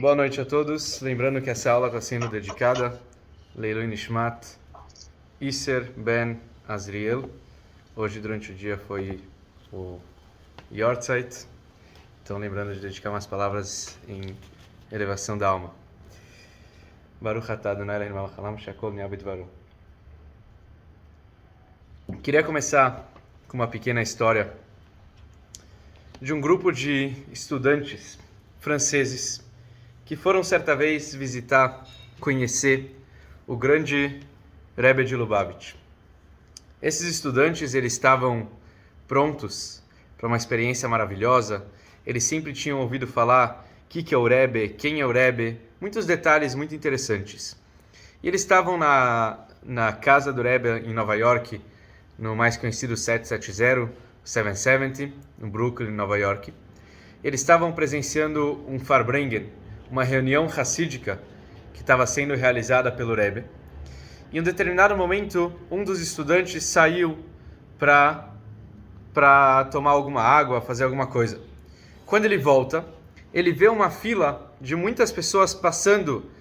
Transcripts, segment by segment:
Boa noite a todos. Lembrando que essa aula está sendo dedicada Leilui Nishmat Isser Ben Azriel. Hoje, durante o dia, foi o Yortzeit. Então, lembrando de dedicar umas palavras em elevação da alma. Baruch atah Adonai Eloheinu melech haolam shekol nהיה bidvaro. Queria começar com uma pequena história de um grupo de estudantes franceses que foram certa vez visitar, conhecer o grande Rebbe de Lubavitch. Esses estudantes, eles estavam prontos para uma experiência maravilhosa. Eles sempre tinham ouvido falar o que é o Rebbe, quem é o Rebbe, muitos detalhes muito interessantes. E eles estavam na casa do Rebbe em Nova York, no mais conhecido 770, no Brooklyn, Nova York. Eles estavam presenciando um Farbrengen, uma reunião hassídica que estava sendo realizada pelo Rebbe. E em um determinado momento, um dos estudantes saiu para tomar alguma água, fazer alguma coisa. Quando ele volta, ele vê uma fila de muitas pessoas passando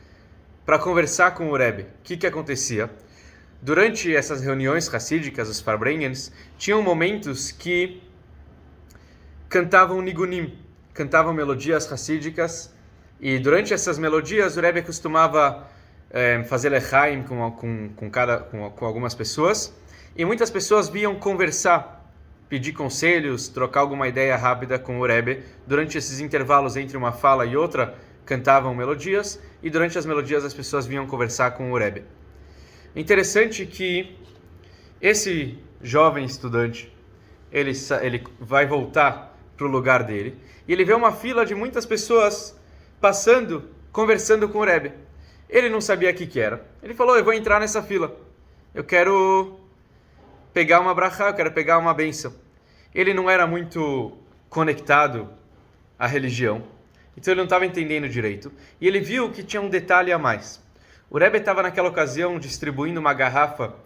para conversar com o Rebbe. O que acontecia? Durante essas reuniões hassídicas, os Farbrengens, tinham momentos que cantavam nigunim, cantavam melodias hassídicas, e durante essas melodias o Rebbe costumava fazer lechaim com algumas pessoas, e muitas pessoas vinham conversar, pedir conselhos, trocar alguma ideia rápida com o Rebbe. Durante esses intervalos entre uma fala e outra, cantavam melodias, e durante as melodias as pessoas vinham conversar com o Rebbe. Interessante que esse jovem estudante, ele vai voltar para o lugar dele, e ele vê uma fila de muitas pessoas passando, conversando com o Rebbe. Ele não sabia o que era. Ele falou: eu vou entrar nessa fila. Eu quero pegar uma brachá, eu quero pegar uma bênção. Ele não era muito conectado à religião, então ele não estava entendendo direito. E ele viu que tinha um detalhe a mais. O Rebbe estava naquela ocasião distribuindo uma garrafa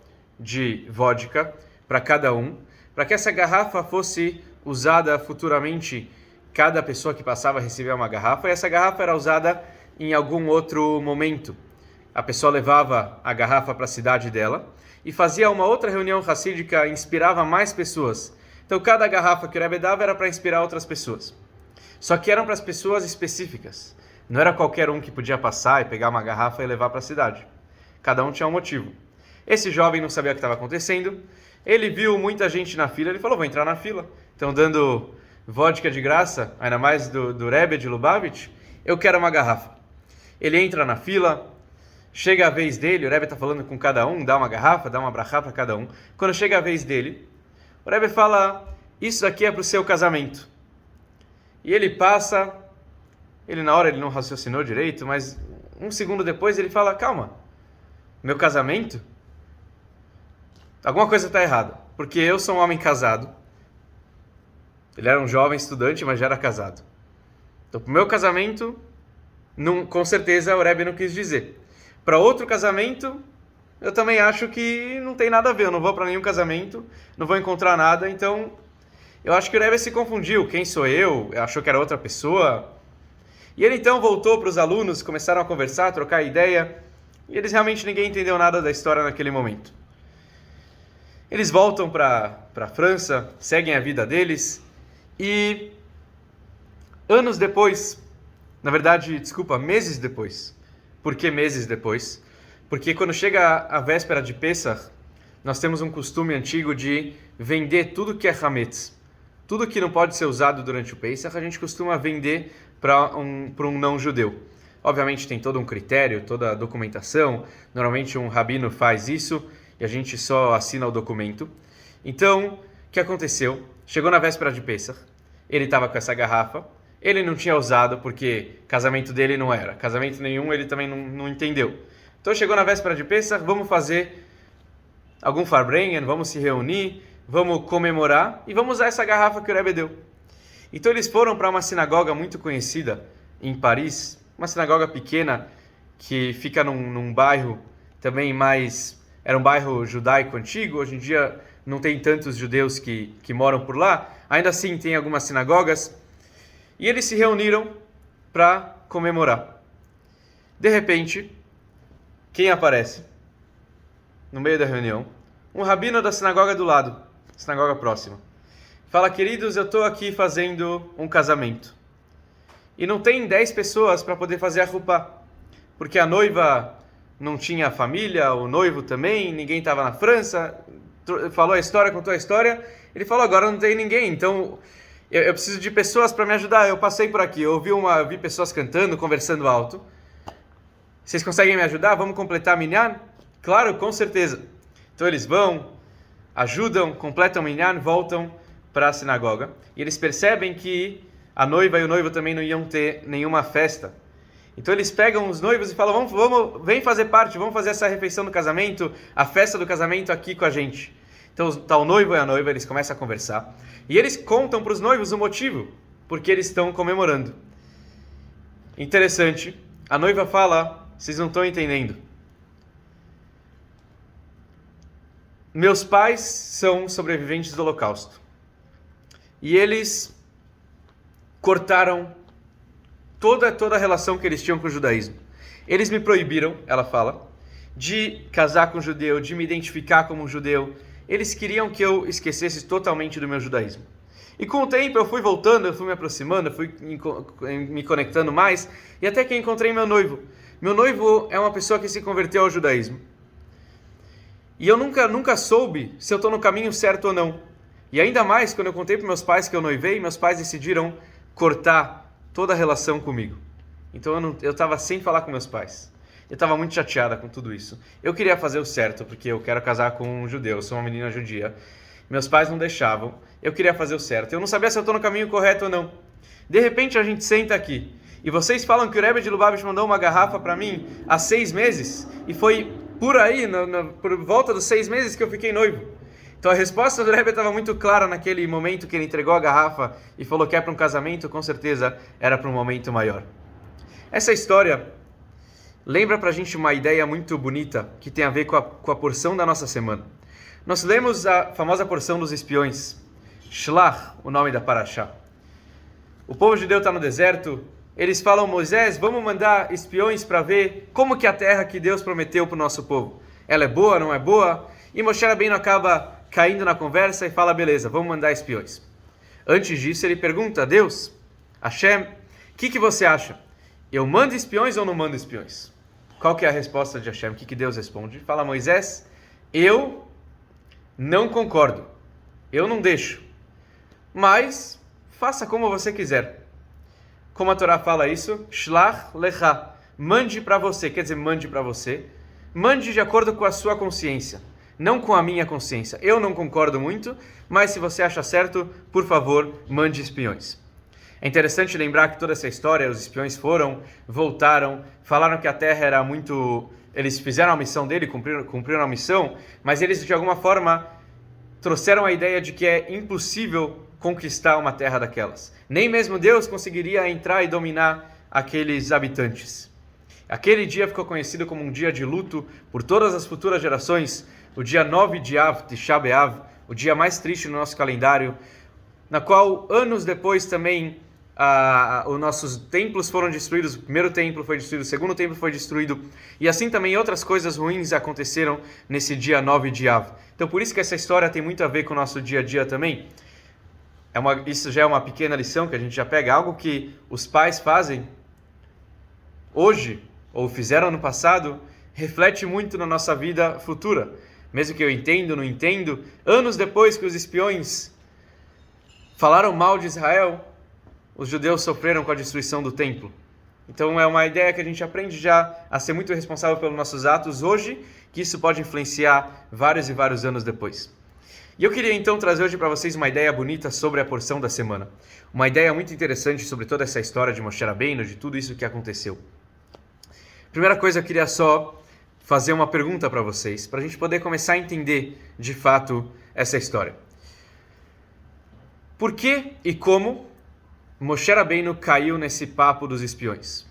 de vodka para cada um, para que essa garrafa fosse usada futuramente. Cada pessoa que passava recebia uma garrafa, e essa garrafa era usada em algum outro momento. A pessoa levava a garrafa para a cidade dela e fazia uma outra reunião hassídica, inspirava mais pessoas. Então cada garrafa que o Rebbe dava era para inspirar outras pessoas. Só que eram para as pessoas específicas. Não era qualquer um que podia passar e pegar uma garrafa e levar para a cidade. Cada um tinha um motivo. Esse jovem não sabia o que estava acontecendo. Ele viu muita gente na fila, ele falou: vou entrar na fila. Então, dando vodka de graça, ainda mais do Rebbe de Lubavitch, eu quero uma garrafa. Ele entra na fila, chega a vez dele, o Rebbe está falando com cada um, dá uma garrafa, dá uma brachá para cada um. Quando chega a vez dele, o Rebbe fala: isso aqui é para o seu casamento. E ele passa, na hora ele não raciocinou direito, mas um segundo depois ele fala: calma, meu casamento? Alguma coisa está errada, porque eu sou um homem casado. Ele era um jovem estudante, mas já era casado. Então, para o meu casamento, com certeza o Rebbe não quis dizer. Para outro casamento, eu também acho que não tem nada a ver. Eu não vou para nenhum casamento, não vou encontrar nada. Então, eu acho que o Rebbe se confundiu. Quem sou eu? Achou que era outra pessoa. E ele então voltou para os alunos, começaram a conversar, a trocar ideia. E eles realmente, ninguém entendeu nada da história naquele momento. Eles voltam para a França, seguem a vida deles. E anos depois, na verdade, meses depois. Por que meses depois? Porque quando chega a véspera de Pesach, nós temos um costume antigo de vender tudo que é hametz. Tudo que não pode ser usado durante o Pesach, a gente costuma vender para um não-judeu. Obviamente tem todo um critério, toda a documentação. Normalmente um rabino faz isso e a gente só assina o documento. Então, o que aconteceu? Chegou na véspera de Pesach, ele estava com essa garrafa, ele não tinha usado porque casamento dele não era. Casamento nenhum ele também não entendeu. Então chegou na véspera de Pesach, vamos fazer algum Farbrengen, vamos se reunir, vamos comemorar e vamos usar essa garrafa que o Rebbe deu. Então eles foram para uma sinagoga muito conhecida em Paris, uma sinagoga pequena que fica num bairro também mais... Era um bairro judaico antigo, hoje em dia não tem tantos judeus que moram por lá, ainda assim tem algumas sinagogas, e eles se reuniram para comemorar. De repente, quem aparece no meio da reunião? Um rabino da sinagoga do lado, sinagoga próxima. Fala, queridos, eu estou aqui fazendo um casamento. E não tem 10 pessoas para poder fazer a rupá, porque a noiva não tinha família, o noivo também, ninguém estava na França, falou a história, contou a história, ele falou, agora não tem ninguém, então eu preciso de pessoas para me ajudar, eu passei por aqui, eu vi pessoas cantando, conversando alto, vocês conseguem me ajudar? Vamos completar a minyan? Claro, com certeza. Então eles vão, ajudam, completam o minyan, voltam para a sinagoga, e eles percebem que a noiva e o noivo também não iam ter nenhuma festa. Então eles pegam os noivos e falam, vem fazer parte, vamos fazer essa refeição do casamento, a festa do casamento aqui com a gente. Então está o noivo e a noiva, eles começam a conversar. E eles contam para os noivos o motivo, porque eles estão comemorando. Interessante, a noiva fala, vocês não estão entendendo. Meus pais são sobreviventes do Holocausto. E eles cortaram toda a relação que eles tinham com o judaísmo. Eles me proibiram, ela fala, de casar com um judeu, de me identificar como um judeu. Eles queriam que eu esquecesse totalmente do meu judaísmo. E com o tempo eu fui voltando, eu fui me aproximando, eu fui me conectando mais, e até que encontrei meu noivo. Meu noivo é uma pessoa que se converteu ao judaísmo. E eu nunca soube se eu estou no caminho certo ou não. E ainda mais, quando eu contei para meus pais que eu noivei, meus pais decidiram cortar toda a relação comigo. Então eu estava sem falar com meus pais. Eu estava muito chateada com tudo isso. Eu queria fazer o certo, porque eu quero casar com um judeu, eu sou uma menina judia. Meus pais não deixavam. Eu queria fazer o certo. Eu não sabia se eu estou no caminho correto ou não. De repente a gente senta aqui. E vocês falam que o Rebbe de Lubavitch mandou uma garrafa para mim há 6 meses. E foi por aí, por volta dos 6 meses que eu fiquei noivo. Então a resposta do Rebbe estava muito clara naquele momento que ele entregou a garrafa e falou que é para um casamento, com certeza era para um momento maior. Essa história lembra para a gente uma ideia muito bonita que tem a ver com a porção da nossa semana. Nós lemos a famosa porção dos espiões, Shlach, o nome da Parashá. O povo judeu está no deserto, eles falam, Moisés, vamos mandar espiões para ver como que a terra que Deus prometeu para o nosso povo. Ela é boa, não é boa? E Moshe Rabbeinu acaba caindo na conversa e fala, beleza, vamos mandar espiões. Antes disso, ele pergunta a Deus, Hashem, o que você acha? Eu mando espiões ou não mando espiões? Qual que é a resposta de Hashem? O que Deus responde? Fala, Moisés, eu não concordo, eu não deixo, mas faça como você quiser. Como a Torá fala isso, Shlach lecha, mande para você, quer dizer, mande para você, mande de acordo com a sua consciência. Não com a minha consciência. Eu não concordo muito, mas se você acha certo, por favor, mande espiões. É interessante lembrar que toda essa história, os espiões foram, voltaram, falaram que a terra era muito... Eles fizeram a missão dele, cumpriram a missão, mas eles de alguma forma trouxeram a ideia de que é impossível conquistar uma terra daquelas. Nem mesmo Deus conseguiria entrar e dominar aqueles habitantes. Aquele dia ficou conhecido como um dia de luto por todas as futuras gerações, o dia 9 de Av, Tisha B'Av, o dia mais triste no nosso calendário, na qual anos depois também os nossos templos foram destruídos, o primeiro templo foi destruído, o segundo templo foi destruído, e assim também outras coisas ruins aconteceram nesse dia 9 de Av. Então por isso que essa história tem muito a ver com o nosso dia a dia também. Isso já é uma pequena lição que a gente já pega, algo que os pais fazem hoje, ou fizeram no passado, reflete muito na nossa vida futura. Mesmo que eu entendo, não entendo, anos depois que os espiões falaram mal de Israel, os judeus sofreram com a destruição do templo. Então é uma ideia que a gente aprende já a ser muito responsável pelos nossos atos hoje, que isso pode influenciar vários e vários anos depois. E eu queria então trazer hoje para vocês uma ideia bonita sobre a porção da semana. Uma ideia muito interessante sobre toda essa história de Moshe Rabbeinu, de tudo isso que aconteceu. Primeira coisa, eu queria só fazer uma pergunta para vocês, para a gente poder começar a entender de fato essa história. Por que e como Moshe Rabbeinu caiu nesse papo dos espiões?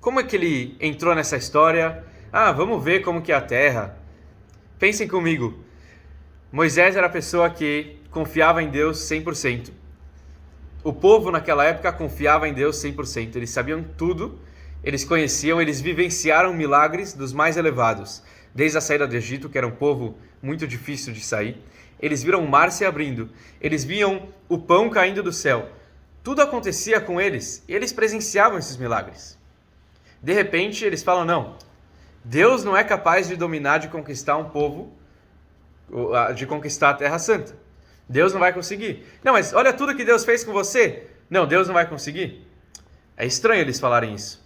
Como é que ele entrou nessa história? Vamos ver como que é a terra. Pensem comigo. Moisés era a pessoa que confiava em Deus 100%. O povo naquela época confiava em Deus 100%. Eles sabiam tudo eles conheciam, eles vivenciaram milagres dos mais elevados. Desde a saída do Egito, que era um povo muito difícil de sair, eles viram o mar se abrindo, eles viam o pão caindo do céu. Tudo acontecia com eles e eles presenciavam esses milagres. De repente, eles falam, não, Deus não é capaz de dominar, de conquistar um povo, de conquistar a Terra Santa. Deus não vai conseguir. Não, mas olha tudo que Deus fez com você. Não, Deus não vai conseguir. É estranho eles falarem isso.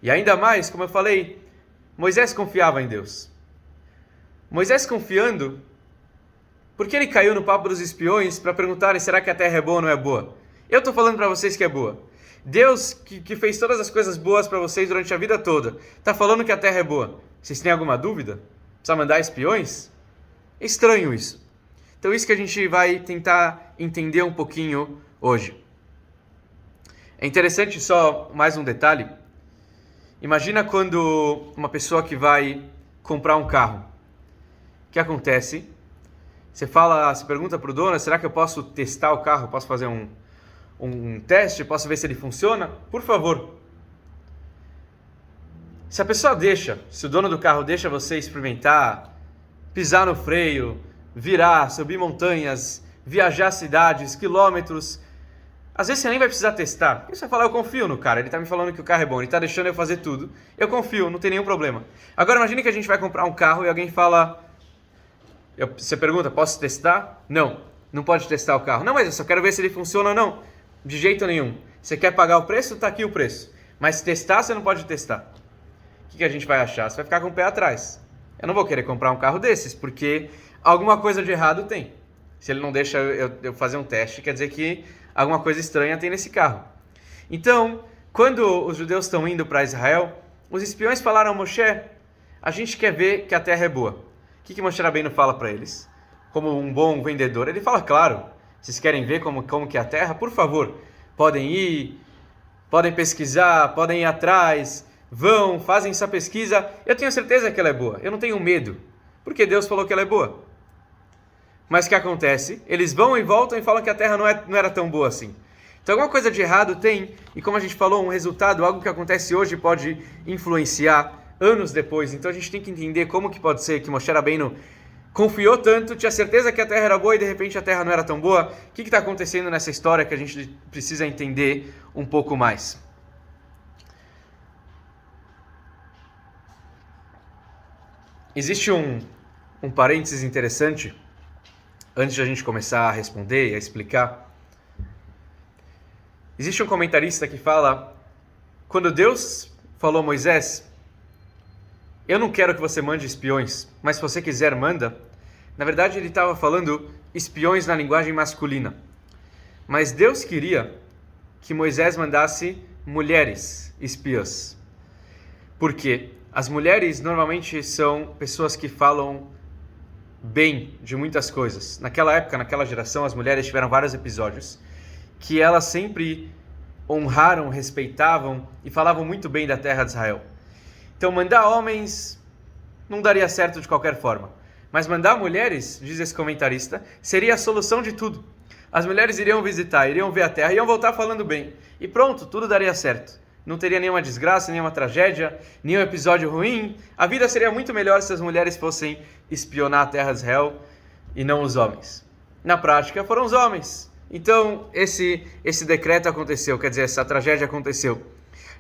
E ainda mais, como eu falei, Moisés confiava em Deus. Moisés confiando, porque ele caiu no papo dos espiões para perguntarem, será que a terra é boa ou não é boa? Eu estou falando para vocês que é boa. Deus, que fez todas as coisas boas para vocês durante a vida toda, está falando que a terra é boa. Vocês têm alguma dúvida? Precisa mandar espiões? É estranho isso. Então isso que a gente vai tentar entender um pouquinho hoje. É interessante só mais um detalhe. Imagina quando uma pessoa que vai comprar um carro. O que acontece? Você pergunta para o dono, será que eu posso testar o carro? Posso fazer um teste? Posso ver se ele funciona? Por favor. Se a pessoa se o dono do carro deixa você experimentar, pisar no freio, virar, subir montanhas, viajar cidades, quilômetros, às vezes você nem vai precisar testar. Você vai falar, eu confio no cara, ele está me falando que o carro é bom, ele está deixando eu fazer tudo. Eu confio, não tem nenhum problema. Agora imagine que a gente vai comprar um carro e alguém fala... Você pergunta, posso testar? Não, não pode testar o carro. Não, mas eu só quero ver se ele funciona ou não. De jeito nenhum. Você quer pagar o preço? Está aqui o preço. Mas testar, você não pode testar. O que a gente vai achar? Você vai ficar com o pé atrás. Eu não vou querer comprar um carro desses, porque alguma coisa de errado tem. Se ele não deixa eu fazer um teste, quer dizer que alguma coisa estranha tem nesse carro. Então, quando os judeus estão indo para Israel, os espiões falaram a Moshe, a gente quer ver que a terra é boa. O que Moshe Rabbeinu fala para eles? Como um bom vendedor, ele fala, claro, vocês querem ver como que é a terra? Por favor, podem ir, podem pesquisar, podem ir atrás, vão, fazem essa pesquisa. Eu tenho certeza que ela é boa, eu não tenho medo, porque Deus falou que ela é boa. Mas o que acontece? Eles vão e voltam e falam que a terra não era tão boa assim. Então alguma coisa de errado tem, e como a gente falou, um resultado, algo que acontece hoje pode influenciar anos depois. Então a gente tem que entender como que pode ser que Moshe Rabbeinu confiou tanto, tinha certeza que a terra era boa e de repente a terra não era tão boa. O que está acontecendo nessa história que a gente precisa entender um pouco mais? Existe um parênteses interessante, antes de a gente começar a responder e a explicar. Existe um comentarista que fala, quando Deus falou a Moisés, eu não quero que você mande espiões, mas se você quiser, manda. Na verdade, ele estava falando espiões na linguagem masculina. Mas Deus queria que Moisés mandasse mulheres espiãs. Por quê? As mulheres normalmente são pessoas que falam bem de muitas coisas. Naquela época, naquela geração, as mulheres tiveram vários episódios que elas sempre honraram, respeitavam e falavam muito bem da terra de Israel. Então, mandar homens não daria certo de qualquer forma. Mas mandar mulheres, diz esse comentarista, seria a solução de tudo. As mulheres iriam visitar, iriam ver a terra, iriam voltar falando bem. E pronto, tudo daria certo. Não teria nenhuma desgraça, nenhuma tragédia, nenhum episódio ruim. A vida seria muito melhor se as mulheres fossem espionar a terra de Israel e não os homens. Na prática, foram os homens. Então, esse decreto aconteceu, quer dizer, essa tragédia aconteceu.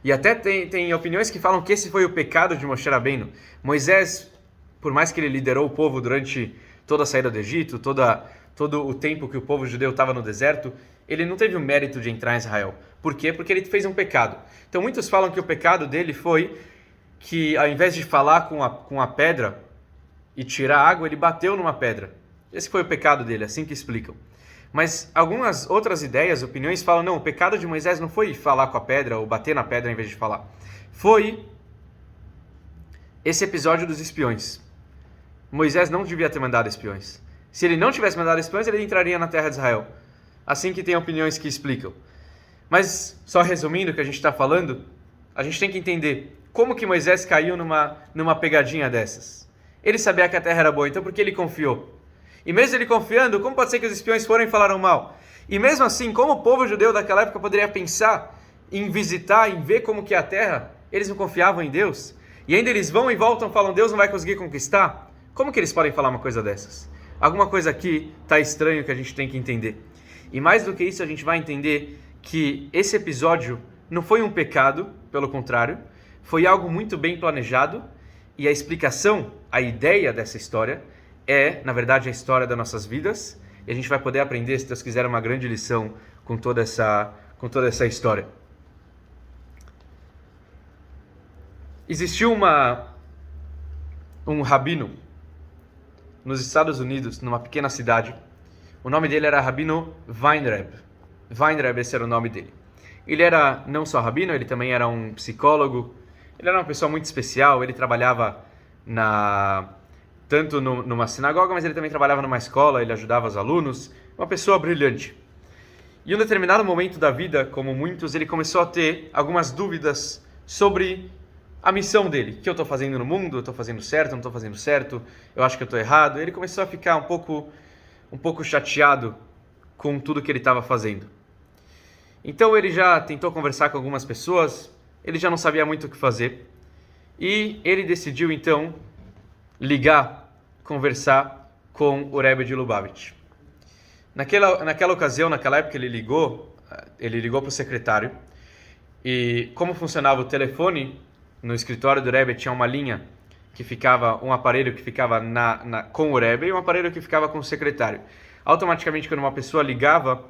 E até tem opiniões que falam que esse foi o pecado de Moshe Rabbeinu. Moisés, por mais que ele liderou o povo durante toda a saída do Egito, todo o tempo que o povo judeu estava no deserto, ele não teve o mérito de entrar em Israel. Por quê? Porque ele fez um pecado. Então muitos falam que o pecado dele foi que ao invés de falar com a pedra e tirar água, ele bateu numa pedra. Esse foi o pecado dele, assim que explicam. Mas algumas outras ideias, opiniões, falam, não, o pecado de Moisés não foi falar com a pedra ou bater na pedra em vez de falar. Foi esse episódio dos espiões. Moisés não devia ter mandado espiões. Se ele não tivesse mandado espiões, ele entraria na terra de Israel. Assim que tem opiniões que explicam. Mas, só resumindo o que a gente está falando, a gente tem que entender como que Moisés caiu numa pegadinha dessas. Ele sabia que a terra era boa, então por que ele confiou? E mesmo ele confiando, como pode ser que os espiões foram e falaram mal? E mesmo assim, como o povo judeu daquela época poderia pensar em visitar, em ver como que é a terra, Eles não confiavam em Deus? E ainda eles vão e voltam e falam, Deus não vai conseguir conquistar? Como que eles podem falar uma coisa dessas? Alguma coisa aqui está estranho que a gente tem que entender. E mais do que isso, a gente vai entender que esse episódio não foi um pecado, pelo contrário, foi algo muito bem planejado, e a explicação, a ideia dessa história é, na verdade, a história das nossas vidas, e a gente vai poder aprender, se Deus quiser, uma grande lição com toda essa história. Existiu um rabino nos Estados Unidos, numa pequena cidade. O nome dele era Rabino Weinreb. Weinreb, esse era o nome dele. Ele era não só rabino, ele também era um psicólogo. Ele era uma pessoa muito especial. Ele trabalhava tanto numa sinagoga, mas ele também trabalhava numa escola, ele ajudava os alunos. Uma pessoa brilhante. E em um determinado momento da vida, como muitos, ele começou a ter algumas dúvidas sobre a missão dele. O que eu estou fazendo no mundo? Eu estou fazendo certo? Não estou fazendo certo? Eu acho que eu estou errado. Ele começou a ficar um pouco chateado com tudo que ele estava fazendo. Então ele já tentou conversar com algumas pessoas, ele já não sabia muito o que fazer. E ele decidiu então conversar com o Rebbe de Lubavitch. Naquela ocasião, naquela época, ele ligou para o secretário. E como funcionava o telefone, no escritório do Rebbe tinha uma linha que ficava, um aparelho que ficava com o Rebbe e um aparelho que ficava com o secretário. Automaticamente, quando uma pessoa ligava,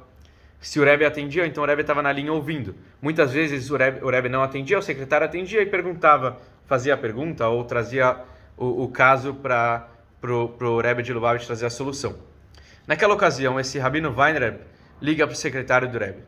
se o Rebbe atendia, então o Rebbe estava na linha ouvindo. Muitas vezes o Rebbe não atendia, o secretário atendia e perguntava, fazia a pergunta ou trazia o caso para o Rebbe de Lubavitch trazer a solução. Naquela ocasião, esse Rabino Weinreb liga para o secretário do Rebbe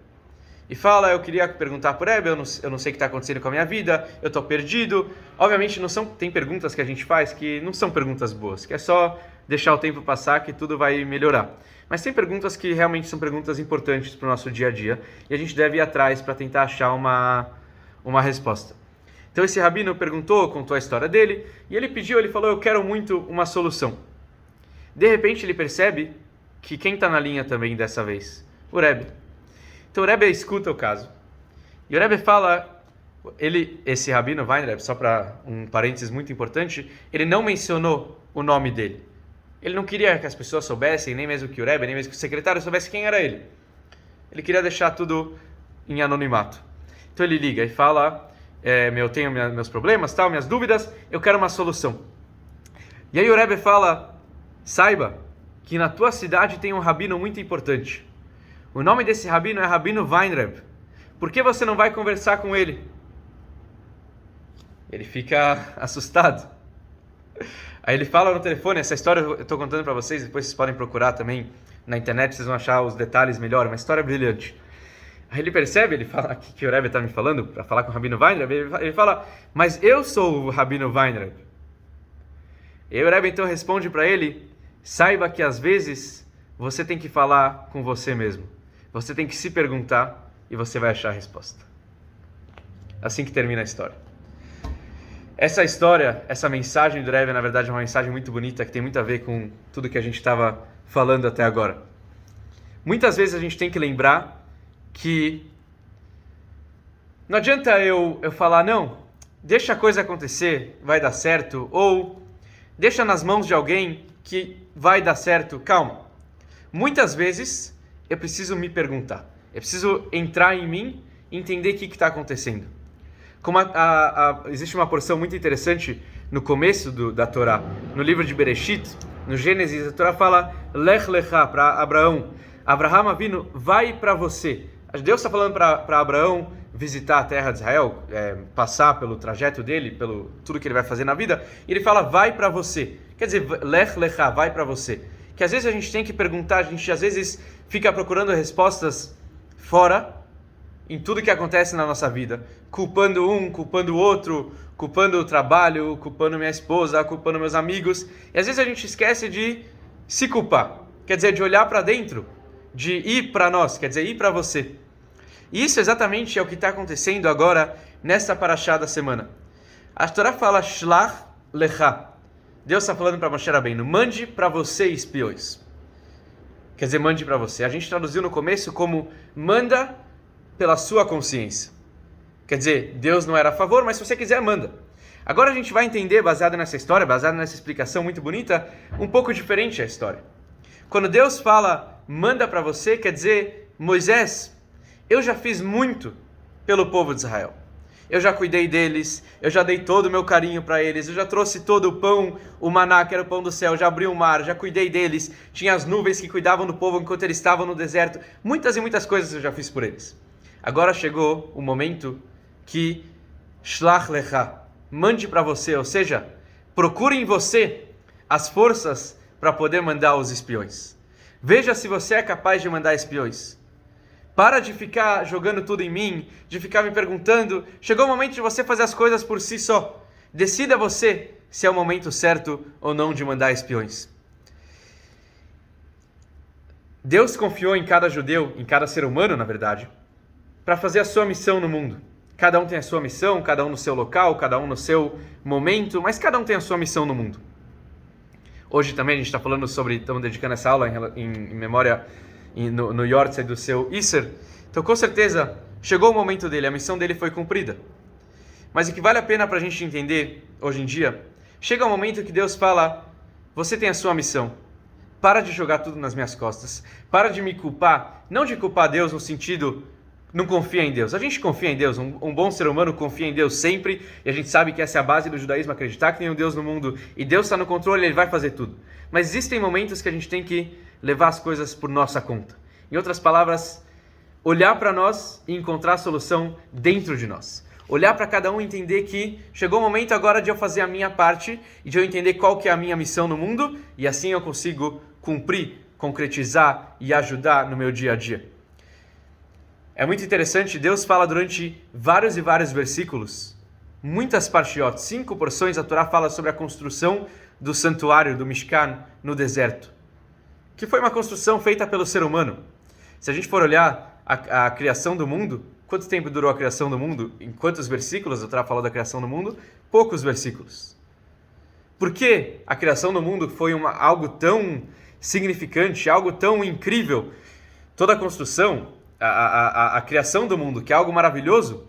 e fala, eu queria perguntar para o Rebbe, eu não sei o que está acontecendo com a minha vida, eu estou perdido. Obviamente, tem perguntas que a gente faz que não são perguntas boas, que é só deixar o tempo passar que tudo vai melhorar. Mas tem perguntas que realmente são perguntas importantes para o nosso dia a dia e a gente deve ir atrás para tentar achar uma resposta. Então esse rabino contou a história dele e ele falou, eu quero muito uma solução. De repente ele percebe que quem está na linha também dessa vez? O Rebbe. Então o Rebbe escuta o caso. E o Rebbe fala, esse rabino Weinreb, só para um parênteses muito importante, ele não mencionou o nome dele. Ele não queria que as pessoas soubessem, nem mesmo que o Rebbe, nem mesmo que o secretário soubesse quem era ele. Ele queria deixar tudo em anonimato. Então ele liga e fala, eu tenho meus problemas, minhas dúvidas, eu quero uma solução. E aí o Rebbe fala, saiba que na tua cidade tem um rabino muito importante. O nome desse rabino é Rabino Weinreb. Por que você não vai conversar com ele? Ele fica assustado. Aí ele fala no telefone, essa história eu estou contando para vocês, depois vocês podem procurar também na internet, vocês vão achar os detalhes melhor, uma história brilhante. Aí ele percebe, ele fala que o Rebbe está me falando, para falar com o Rabino Weinreb, ele fala, mas eu sou o Rabino Weinreb. E aí o Rebbe então responde para ele, saiba que às vezes você tem que falar com você mesmo. Você tem que se perguntar e você vai achar a resposta. Assim que termina a história. Essa história, essa mensagem do Rebbe, na verdade, é uma mensagem muito bonita, que tem muito a ver com tudo que a gente estava falando até agora. Muitas vezes a gente tem que lembrar que não adianta eu falar, não, deixa a coisa acontecer, vai dar certo, ou deixa nas mãos de alguém que vai dar certo, calma. Muitas vezes eu preciso me perguntar, eu preciso entrar em mim e entender o que está acontecendo. Como existe uma porção muito interessante no começo da Torá, no livro de Bereshit, no Gênesis, a Torá fala Lech Lecha, para Abraão. Abraham Avinu, vai para você. Deus está falando para Abraão visitar a terra de Israel, passar pelo trajeto dele, pelo tudo que ele vai fazer na vida, e ele fala, vai para você. Quer dizer, Lech Lecha, vai para você. Que às vezes a gente tem que perguntar, a gente às vezes fica procurando respostas fora, em tudo que acontece na nossa vida, culpando um, culpando o outro, culpando o trabalho, culpando minha esposa, culpando meus amigos, e às vezes a gente esquece de se culpar, quer dizer, de olhar para dentro, de ir para nós, quer dizer, ir para você. E isso exatamente é o que está acontecendo agora nessa paraxá da semana. A Torá fala Shlach Lecha. Deus está falando para Moshe Rabbeinu, mande para você espiões. Quer dizer, mande para você. A gente traduziu no começo como manda pela sua consciência. Quer dizer, Deus não era a favor, mas se você quiser, manda. Agora a gente vai entender, baseado nessa história, baseado nessa explicação muito bonita, um pouco diferente a história. Quando Deus fala, manda para você, quer dizer, Moisés, eu já fiz muito pelo povo de Israel. Eu já cuidei deles, eu já dei todo o meu carinho para eles, eu já trouxe todo o pão, o maná, que era o pão do céu, já abri o mar, já cuidei deles, tinha as nuvens que cuidavam do povo enquanto eles estavam no deserto, muitas e muitas coisas eu já fiz por eles. Agora chegou o momento que Shlach Lecha, mande para você, ou seja, procure em você as forças para poder mandar os espiões. Veja se você é capaz de mandar espiões. Para de ficar jogando tudo em mim, de ficar me perguntando. Chegou o momento de você fazer as coisas por si só. Decida você se é o momento certo ou não de mandar espiões. Deus confiou em cada judeu, em cada ser humano, na verdade, para fazer a sua missão no mundo. Cada um tem a sua missão, cada um no seu local, cada um no seu momento, mas cada um tem a sua missão no mundo. Hoje também a gente está falando sobre, estamos dedicando essa aula em memória no Yortzeit do seu Isser. Então com certeza chegou o momento dele, a missão dele foi cumprida. Mas o que vale a pena para a gente entender hoje em dia, chega um momento que Deus fala, você tem a sua missão, para de jogar tudo nas minhas costas, para de me culpar, não de culpar Deus no sentido, não confia em Deus. A gente confia em Deus, um bom ser humano confia em Deus sempre, e a gente sabe que essa é a base do judaísmo, acreditar que tem um Deus no mundo, e Deus está no controle, Ele vai fazer tudo. Mas existem momentos que a gente tem que levar as coisas por nossa conta. Em outras palavras, olhar para nós e encontrar a solução dentro de nós. Olhar para cada um e entender que chegou o momento agora de eu fazer a minha parte, e de eu entender qual que é a minha missão no mundo, e assim eu consigo cumprir, concretizar e ajudar no meu dia a dia. É muito interessante, Deus fala durante vários e vários versículos, muitas parshiot, 5 porções, a Torá fala sobre a construção do santuário, do Mishkan, no deserto, que foi uma construção feita pelo ser humano. Se a gente for olhar a criação do mundo, quanto tempo durou a criação do mundo? Em quantos versículos a Torá falou da criação do mundo? Poucos versículos. Por que a criação do mundo foi algo tão significante, algo tão incrível? Toda a construção, a criação do mundo, que é algo maravilhoso,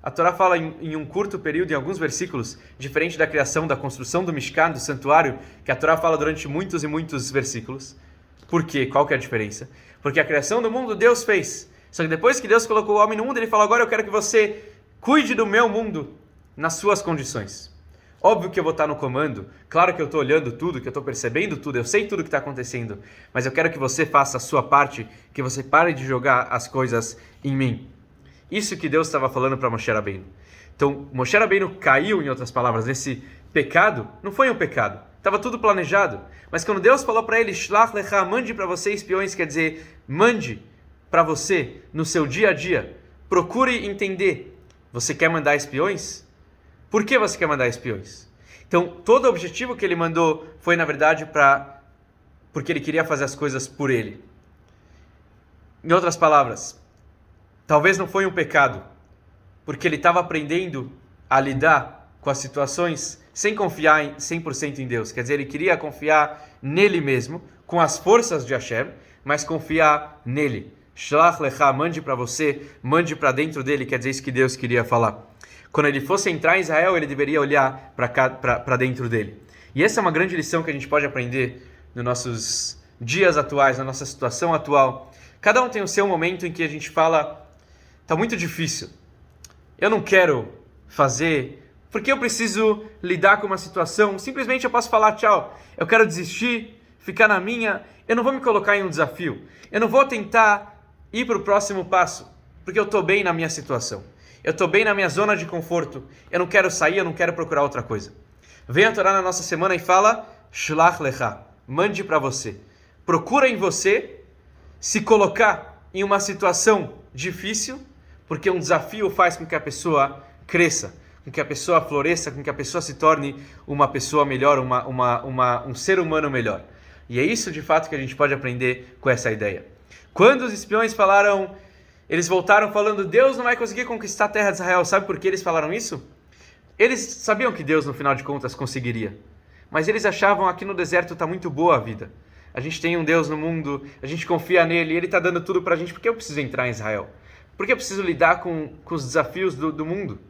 a Torá fala em um curto período, em alguns versículos, diferente da criação, da construção do Mishkan, do santuário, que a Torá fala durante muitos e muitos versículos. Por quê? Qual que é a diferença? Porque a criação do mundo Deus fez. Só que depois que Deus colocou o homem no mundo, Ele falou, agora eu quero que você cuide do meu mundo nas suas condições. Óbvio que eu vou estar no comando, claro que eu estou olhando tudo, que eu estou percebendo tudo, eu sei tudo que está acontecendo, mas eu quero que você faça a sua parte, que você pare de jogar as coisas em mim. Isso que Deus estava falando para Moshe Rabbeinu. Então, Moshe Rabbeinu caiu, em outras palavras, nesse pecado, não foi um pecado, estava tudo planejado, mas quando Deus falou para ele, Shlach lecha, mande para você espiões, quer dizer, mande para você, no seu dia a dia, procure entender, você quer mandar espiões? Por que você quer mandar espiões? Então, todo o objetivo que ele mandou foi, na verdade, porque ele queria fazer as coisas por ele. Em outras palavras, talvez não foi um pecado, porque ele estava aprendendo a lidar com as situações sem confiar 100% em Deus. Quer dizer, ele queria confiar nele mesmo, com as forças de Hashem, mas confiar nele. Shlach lecha, mande para você, mande para dentro dele, quer dizer isso que Deus queria falar. Quando ele fosse entrar em Israel, ele deveria olhar para dentro dele. E essa é uma grande lição que a gente pode aprender nos nossos dias atuais, na nossa situação atual. Cada um tem o seu momento em que a gente fala, está muito difícil, eu não quero fazer, porque eu preciso lidar com uma situação, simplesmente eu posso falar tchau, eu quero desistir, ficar na minha, eu não vou me colocar em um desafio, eu não vou tentar ir para o próximo passo, porque eu estou bem na minha situação. Eu estou bem na minha zona de conforto. Eu não quero sair, eu não quero procurar outra coisa. Vem a Torá na nossa semana e fala, Shlach lecha, mande para você. Procura em você se colocar em uma situação difícil, porque um desafio faz com que a pessoa cresça, com que a pessoa floresça, com que a pessoa se torne uma pessoa melhor, um ser humano melhor. E é isso de fato que a gente pode aprender com essa ideia. Quando os espiões falaram, eles voltaram falando, Deus não vai conseguir conquistar a terra de Israel. Sabe por que eles falaram isso? Eles sabiam que Deus, no final de contas, conseguiria. Mas eles achavam, aqui no deserto está muito boa a vida. A gente tem um Deus no mundo, a gente confia nele, ele está dando tudo para a gente, por que eu preciso entrar em Israel? Por que eu preciso lidar com os desafios do mundo?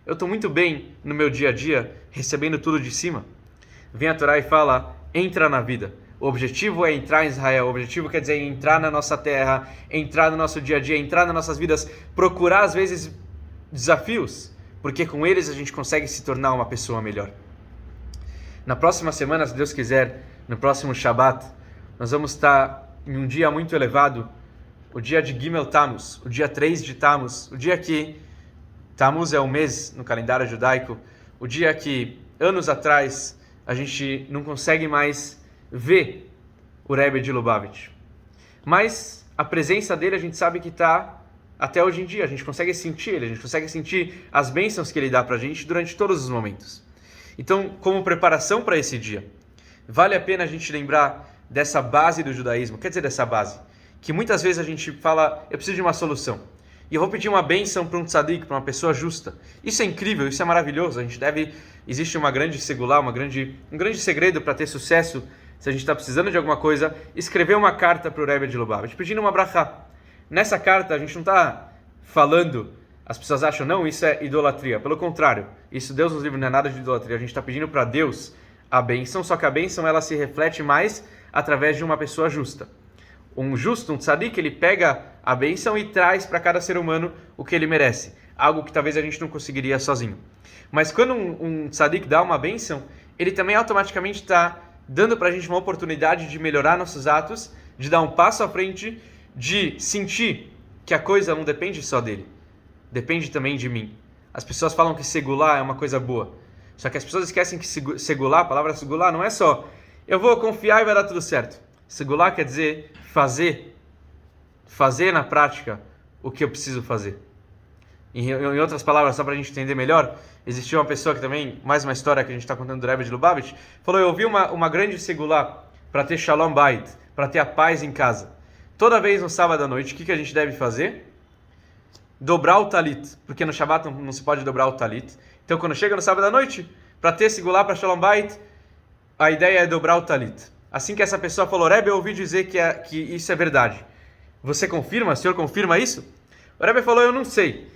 Eu estou muito bem no meu dia a dia, recebendo tudo de cima. Vem a Torá e fala, entra na vida. O objetivo é entrar em Israel, o objetivo quer dizer entrar na nossa terra, entrar no nosso dia a dia, entrar nas nossas vidas, procurar às vezes desafios, porque com eles a gente consegue se tornar uma pessoa melhor. Na próxima semana, se Deus quiser, no próximo Shabat, nós vamos estar em um dia muito elevado, o dia de Gimel Tammuz, o dia 3 de Tammuz, o dia que Tammuz é o mês no calendário judaico, o dia que anos atrás a gente não consegue mais ver o Rebbe de Lubavitch. Mas a presença dele a gente sabe que está até hoje em dia, a gente consegue sentir ele, a gente consegue sentir as bênçãos que ele dá para a gente durante todos os momentos. Então, como preparação para esse dia, vale a pena a gente lembrar dessa base do judaísmo, quer dizer, dessa base, que muitas vezes a gente fala, eu preciso de uma solução, e eu vou pedir uma bênção para um tzadik, para uma pessoa justa. Isso é incrível, isso é maravilhoso, existe uma grande segulá, um grande segredo para ter sucesso, se a gente está precisando de alguma coisa, escrever uma carta para o Rebbe de Lubavitch, pedindo uma brachá. Nessa carta a gente não está falando, as pessoas acham, não, isso é idolatria. Pelo contrário, isso Deus nos livre, não é nada de idolatria. A gente está pedindo para Deus a bênção, só que a bênção ela se reflete mais através de uma pessoa justa. Um justo, um tzadik, ele pega a bênção e traz para cada ser humano o que ele merece. Algo que talvez a gente não conseguiria sozinho. Mas quando um tzadik dá uma bênção, ele também automaticamente está dando para a gente uma oportunidade de melhorar nossos atos, de dar um passo à frente, de sentir que a coisa não depende só dele, depende também de mim. As pessoas falam que segular é uma coisa boa, só que as pessoas esquecem que segular, a palavra segular não é só eu vou confiar e vai dar tudo certo. Segular quer dizer fazer na prática o que eu preciso fazer. Em outras palavras, só para a gente entender melhor, existiu uma pessoa que também, mais uma história que a gente está contando do Rebbe de Lubavitch, falou, eu ouvi uma grande segular para ter shalom bait, para ter a paz em casa. Toda vez no sábado à noite, o que a gente deve fazer? Dobrar o talit, porque no Shabbat não se pode dobrar o talit. Então, quando chega no sábado à noite, para ter segular para shalom bait, a ideia é dobrar o talit. Assim que essa pessoa falou, Rebbe, eu ouvi dizer que isso é verdade. Você confirma? O senhor confirma isso? O Rebbe falou, eu não sei.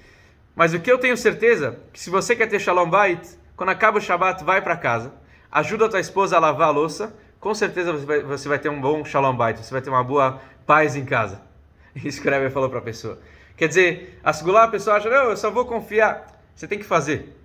Mas o que eu tenho certeza, que se você quer ter shalom bait, quando acaba o Shabbat, vai para casa, ajuda a tua esposa a lavar a louça, com certeza você vai ter um bom shalom bait, você vai ter uma boa paz em casa. Isso que o Rebbe falou para a pessoa. Quer dizer, a pessoa acha, não, eu só vou confiar. Você tem que fazer.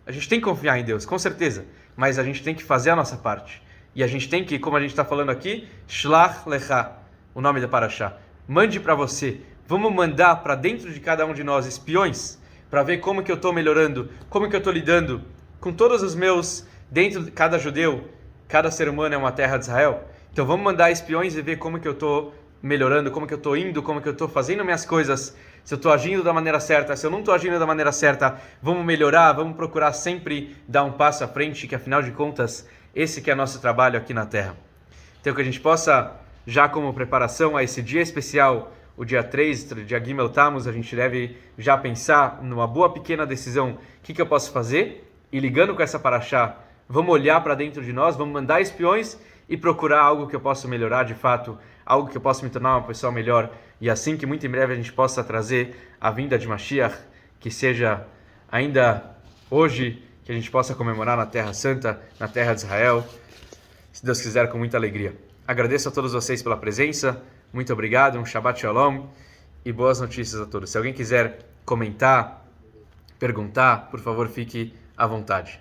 A gente tem que confiar em Deus, com certeza. Mas a gente tem que fazer a nossa parte. E a gente tem que, como a gente está falando aqui, Shlach Lecha, o nome da Parashá. Mande para você. Vamos mandar para dentro de cada um de nós espiões, para ver como que eu estou melhorando, como que eu estou lidando com todos os meus, dentro de cada judeu, cada ser humano é uma terra de Israel. Então vamos mandar espiões e ver como que eu estou melhorando, como que eu estou indo, como que eu estou fazendo minhas coisas, se eu estou agindo da maneira certa, se eu não estou agindo da maneira certa, vamos melhorar, vamos procurar sempre dar um passo à frente, que afinal de contas, esse que é nosso trabalho aqui na Terra. Então que a gente possa, já como preparação a esse dia especial, o dia 3, dia Gimel Tammuz, a gente deve já pensar numa boa pequena decisão, o que eu posso fazer, e ligando com essa paraxá, vamos olhar para dentro de nós, vamos mandar espiões e procurar algo que eu possa melhorar de fato, algo que eu possa me tornar uma pessoa melhor, e assim que muito em breve a gente possa trazer a vinda de Mashiach, que seja ainda hoje, que a gente possa comemorar na Terra Santa, na Terra de Israel, se Deus quiser, com muita alegria. Agradeço a todos vocês pela presença, muito obrigado, um Shabbat Shalom e boas notícias a todos. Se alguém quiser comentar, perguntar, por favor, fique à vontade.